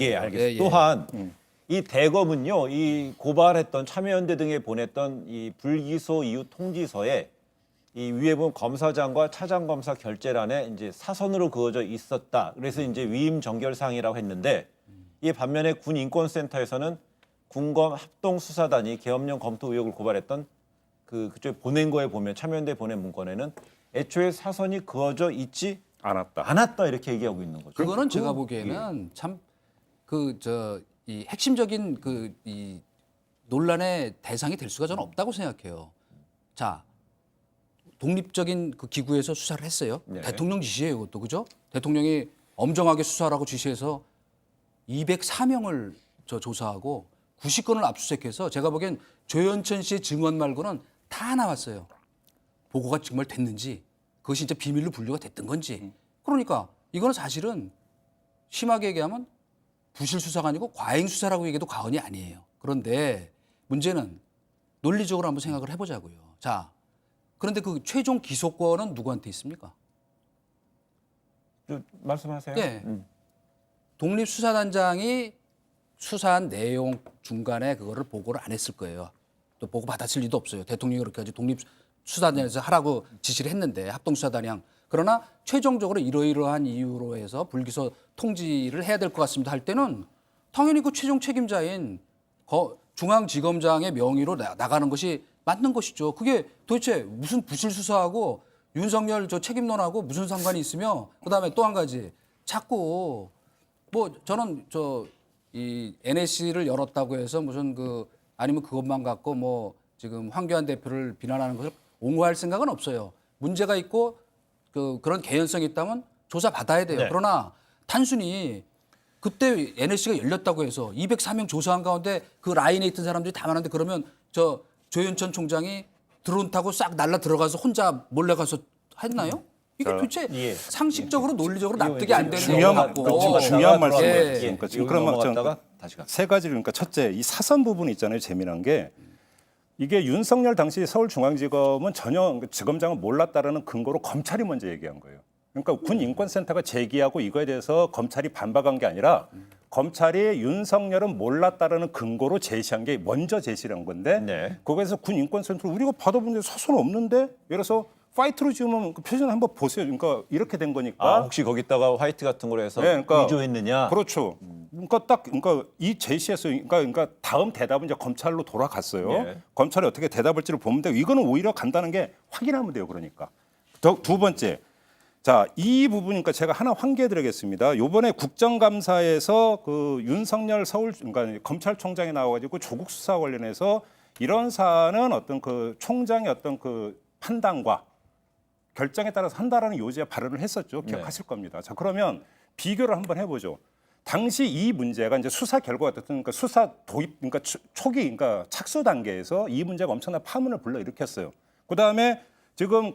예, 알겠습니다. 또한 이 대검은요, 이 고발했던 참여연대 등에 보냈던 이 불기소 이후 통지서에 이 위에 보면 검사장과 차장검사 결재란에 이제 사선으로 그어져 있었다. 그래서 이제 위임 정결사항이라고 했는데, 이 반면에 군인권센터에서는 군검 합동수사단이 계엄령 검토 의혹을 고발했던 그쪽에 보낸 거에 보면 참여연대 보낸 문건에는 애초에 사선이 그어져 있지 않았다 이렇게 얘기하고 있는 거죠. 그거는 제가 보기에는 참 이 핵심적인 이 논란의 대상이 될 수가 저는 없다고 생각해요. 자, 독립적인 그 기구에서 수사를 했어요. 네. 대통령 지시예요, 그것도 그죠? 대통령이 엄정하게 수사하라고 지시해서 204명을 조사하고 90건을 압수수색해서 제가 보기엔 조현천 씨의 증언 말고는 다 나왔어요. 보고가 정말 됐는지 그것이 이제 비밀로 분류가 됐던 건지. 그러니까 이거는 사실은 심하게 얘기하면 부실 수사가 아니고 과잉 수사라고 얘기해도 과언이 아니에요. 그런데 문제는 논리적으로 한번 생각을 해보자고요. 자, 그런데 그 최종 기소권은 누구한테 있습니까? 말씀하세요. 네. 독립수사단장이 수사한 내용 중간에 그거를 보고를 안 했을 거예요. 또 보고 받았을 리도 없어요. 대통령이 그렇게까지 독립수사단에서 하라고 지시를 했는데 합동수사단장. 그러나 최종적으로 이러이러한 이유로 해서 불기소 통지를 해야 될 것 같습니다 할 때는 당연히 그 최종 책임자인 중앙지검장의 명의로 나가는 것이 맞는 것이죠. 그게 도대체 무슨 부실 수사하고 윤석열 책임론하고 무슨 상관이 있으며 그다음에 또 한 가지 자꾸 뭐 저는 이 NSC를 열었다고 해서 무슨 아니면 그것만 갖고 뭐 지금 황교안 대표를 비난하는 것을 옹호할 생각은 없어요. 문제가 있고 그런 개연성이 있다면 조사 받아야 돼요. 네. 그러나 단순히 그때 NSC가 열렸다고 해서 204명 조사한 가운데 그 라인에 있던 사람들이 다 많은데 그러면 조현천 총장이 드론 타고 싹 날라 들어가서 혼자 몰래 가서 했나요? 이게 도대체 상식적으로 논리적으로 납득이 안 되는 중요한 말씀이에요. 예. 그러니까 지금 그러면 세 가지를 그러니까 첫째 이 사선 부분이 있잖아요. 재미난 게 이게 윤석열 당시 서울중앙지검은 전혀 지검장은 몰랐다라는 근거로 검찰이 먼저 얘기한 거예요. 그러니까 군인권센터가 제기하고 이거에 대해서 검찰이 반박한 게 아니라 검찰이 윤석열은 몰랐다라는 근거로 제시한 게 먼저 제시를 한 건데 거기에서 군인권센터 우리가 받아본 게 사선 없는데 예를 들어서 파이트로 지으면 그 표준 한번 보세요. 그러니까 이렇게 된 거니까. 혹시 거기다가 화이트 같은 걸 해서 그러니까, 위조했느냐? 그렇죠. 그러니까 이 제시했어요. 그러니까 다음 대답은 이제 검찰로 돌아갔어요. 검찰이 어떻게 대답할지를 보면 되고 이거는 오히려 간다는 게 확인하면 돼요. 그러니까. 두 번째. 자, 이 부분이니까 제가 하나 환기해드리겠습니다. 이번에 국정감사에서 윤석열 그러니까 검찰총장이 나와가지고 조국 수사 관련해서 이런 사안은 어떤 총장의 어떤 판단과 결정에 따라서 한다라는 요지의 발언을 했었죠. 기억하실 겁니다. 자, 그러면 비교를 한번 해보죠. 당시 이 문제가 이제 수사 결과가 어쨌든 그러니까 수사 도입, 그러니까 초기, 그러니까 착수 단계에서 이 문제가 엄청난 파문을 불러일으켰어요. 그 다음에 지금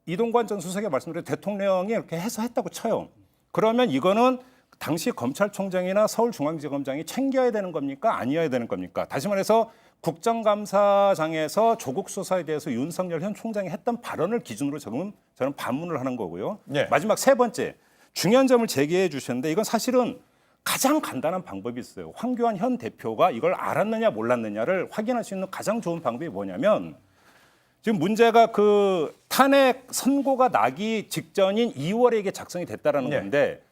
이동관 전 수석이 말씀드린 대통령이 이렇게 해서 했다고 쳐요. 그러면 이거는 당시 검찰총장이나 서울중앙지검장이 챙겨야 되는 겁니까? 아니어야 되는 겁니까? 다시 말해서 국정감사장에서 조국 수사에 대해서 윤석열 현 총장이 했던 발언을 기준으로 저는 반문을 하는 거고요. 마지막 세 번째 중요한 점을 제기해 주셨는데 이건 사실은 가장 간단한 방법이 있어요. 황교안 현 대표가 이걸 알았느냐 몰랐느냐를 확인할 수 있는 가장 좋은 방법이 뭐냐면 지금 문제가 탄핵 선고가 나기 직전인 2월에 이게 작성이 됐다라는 건데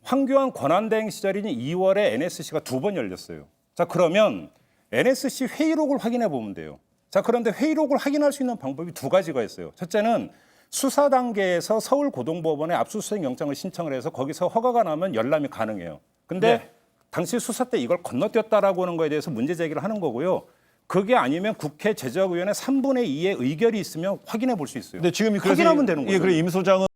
황교안 권한대행 시절인 2월에 NSC가 2번 열렸어요. 자, 그러면 NSC 회의록을 확인해 보면 돼요. 자, 그런데 회의록을 확인할 수 있는 방법이 두 가지가 있어요. 첫째는 수사 단계에서 서울고등법원에 압수수색 영장을 신청을 해서 거기서 허가가 나면 열람이 가능해요. 근데 당시 수사 때 이걸 건너뛰었다라고 하는 거에 대해서 문제 제기를 하는 거고요. 그게 아니면 국회 제적위원회 3분의 2의 의결이 있으면 확인해 볼 수 있어요. 근데 지금 확인하면 되는 거죠. 그래 임 소장은